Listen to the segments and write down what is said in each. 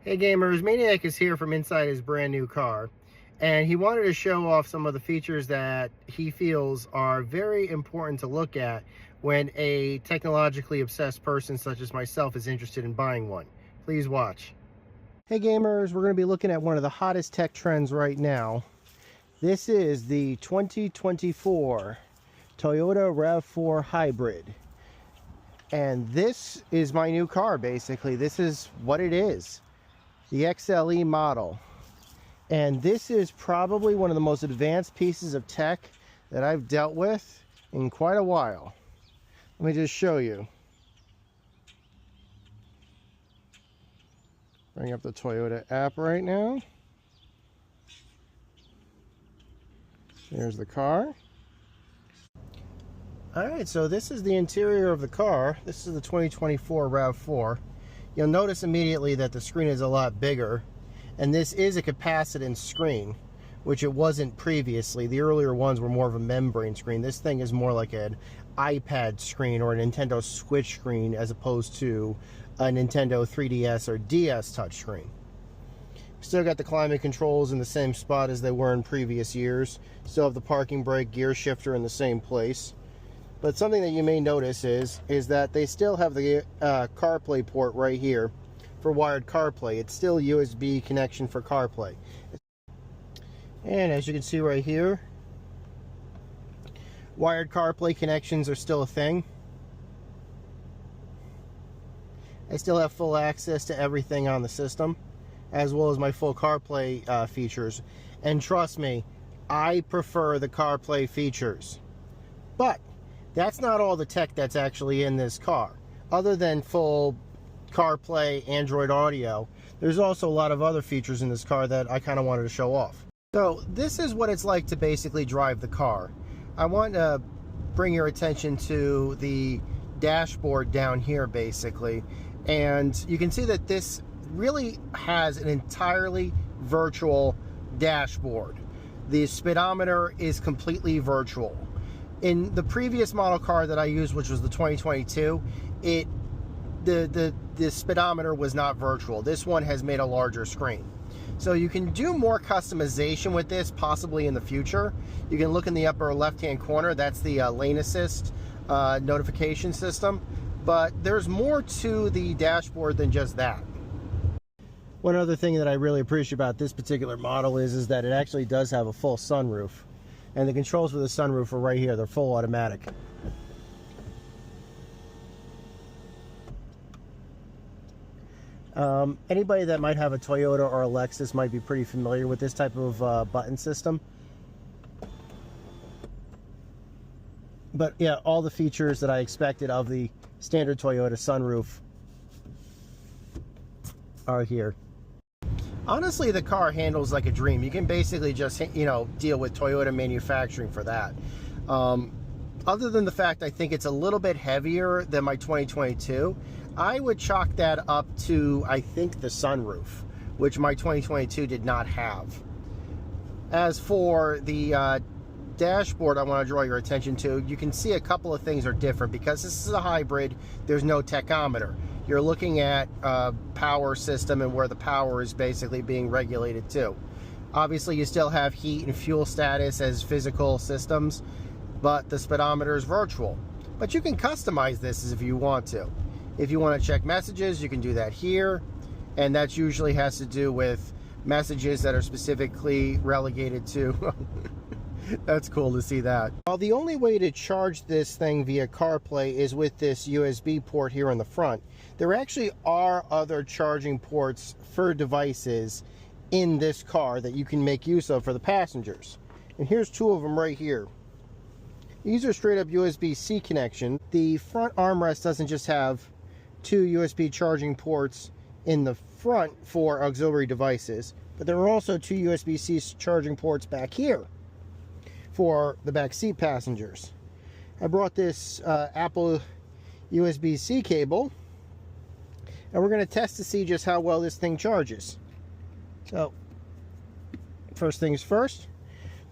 Hey gamers, Maniac is here from inside his brand new car, and he wanted to show off some of the features that he feels are very important to look at when a technologically obsessed person such as myself is interested in buying one. Please watch. Hey gamers, we're going to be looking at one of the hottest tech trends right now. This is the 2024 Toyota RAV4 Hybrid. And this is my new car, basically. This is what it is. The XLE model. And this is probably one of the most advanced pieces of tech that I've dealt with in quite a while. Let me just show you. Bring up the Toyota app right now. There's the car. Alright, so this is the interior of the car. This is the 2024 RAV4. You'll notice immediately that the screen is a lot bigger, and this is a capacitance screen, which it wasn't previously. The earlier ones were more of a membrane screen. This thing is more like an iPad screen or a Nintendo Switch screen as opposed to a Nintendo 3DS or DS touchscreen. Still got the climate controls in the same spot as they were in previous years. Still have the parking brake, gear shifter in the same place. But something that you may notice is that they still have the CarPlay port right here for wired CarPlay. It's still USB connection for CarPlay. And as you can see right here, wired CarPlay connections are still a thing. I still have full access to everything on the system, as well as my full CarPlay features. And trust me, I prefer the CarPlay features. But that's not all the tech that's actually in this car. Other than full CarPlay, Android Audio, there's also a lot of other features in this car that I kind of wanted to show off. So this is what it's like to basically drive the car. I want to bring your attention to the dashboard down here basically. And you can see that this really has an entirely virtual dashboard. The speedometer is completely virtual. In the previous model car that I used, which was the 2022, the speedometer was not virtual. This one has made a larger screen. So you can do more customization with this, possibly in the future. You can look in the upper left-hand corner. That's the lane assist notification system. But there's more to the dashboard than just that. One other thing that I really appreciate about this particular model is that it actually does have a full sunroof. And the controls for the sunroof are right here. They're full automatic. Anybody that might have a Toyota or a Lexus might be pretty familiar with this type of button system. But yeah, all the features that I expected of the standard Toyota sunroof are here. Honestly, the car handles like a dream. You can basically just, deal with Toyota manufacturing for that. Other than the fact I think it's a little bit heavier than my 2022, I would chalk that up to, I think, the sunroof, which my 2022 did not have. As for the dashboard, I want to draw your attention to, you can see a couple of things are different. Because this is a hybrid, there's no tachometer. You're looking at power system and where the power is basically being regulated to. Obviously, you still have heat and fuel status as physical systems, but the speedometer is virtual. But you can customize this if you want to. If you want to check messages, you can do that here, and that usually has to do with messages that are specifically relegated to. That's cool to see that. Well, the only way to charge this thing via CarPlay is with this USB port here in the front. There actually are other charging ports for devices in this car that you can make use of for the passengers. And here's two of them right here. These are straight up USB-C connection. The front armrest doesn't just have two USB charging ports in the front for auxiliary devices, but there are also two USB-C charging ports back here for the back seat passengers. I brought this Apple USB-C cable, and we're going to test to see just how well this thing charges. So, first things first,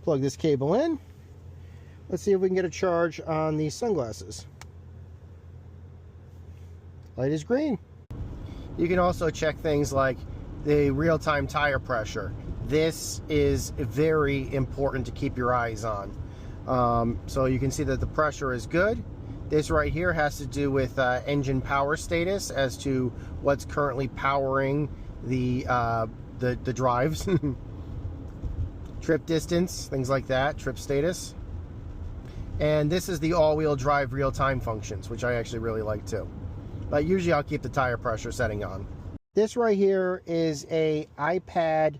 plug this cable in. Let's see if we can get a charge on these sunglasses. Light is green. You can also check things like the real-time tire pressure. This is very important to keep your eyes on. So you can see that the pressure is good. This right here has to do with engine power status as to what's currently powering the drives. Trip distance, things like that, trip status. And this is the all-wheel drive real-time functions, which I actually really like too. But usually I'll keep the tire pressure setting on. This right here is a iPad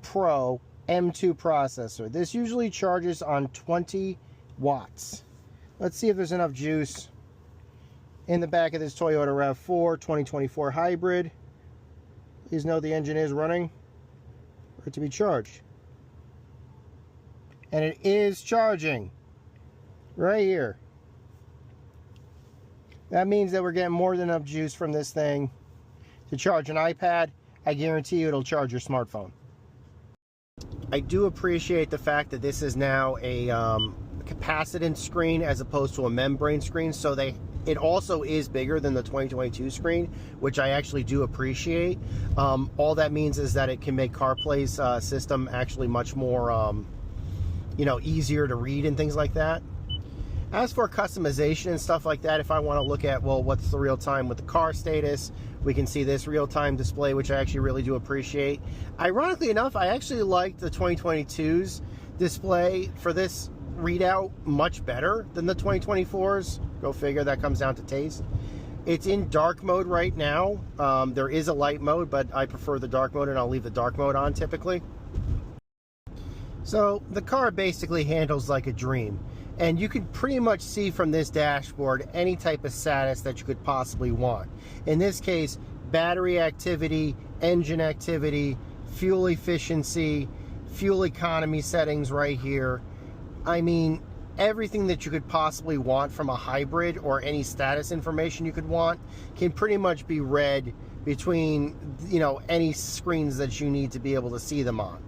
Pro M2 processor. This usually charges on 20 watts. Let's see if there's enough juice in the back of this Toyota RAV4 2024 hybrid. Please note the engine is running for it to be charged. And it is charging right here. That means that we're getting more than enough juice from this thing to charge an iPad. I guarantee you it'll charge your smartphone. I do appreciate the fact that this is now a capacitance screen as opposed to a membrane screen, so it also is bigger than the 2022 screen, which I actually do appreciate. All that means is that it can make CarPlay's system actually much more easier to read and things like that. As for customization and stuff like that, if I want to look at, well, what's the real time with the car status, we can see this real-time display, which I actually really do appreciate. Ironically enough, I actually like the 2022's display for this readout much better than the 2024's. Go figure, that comes down to taste. It's in dark mode right now. There is a light mode, but I prefer the dark mode, and I'll leave the dark mode on typically. So the car basically handles like a dream. And you can pretty much see from this dashboard any type of status that you could possibly want. In this case, battery activity, engine activity, fuel efficiency, fuel economy settings right here. I mean, everything that you could possibly want from a hybrid, or any status information you could want, can pretty much be read between, any screens that you need to be able to see them on.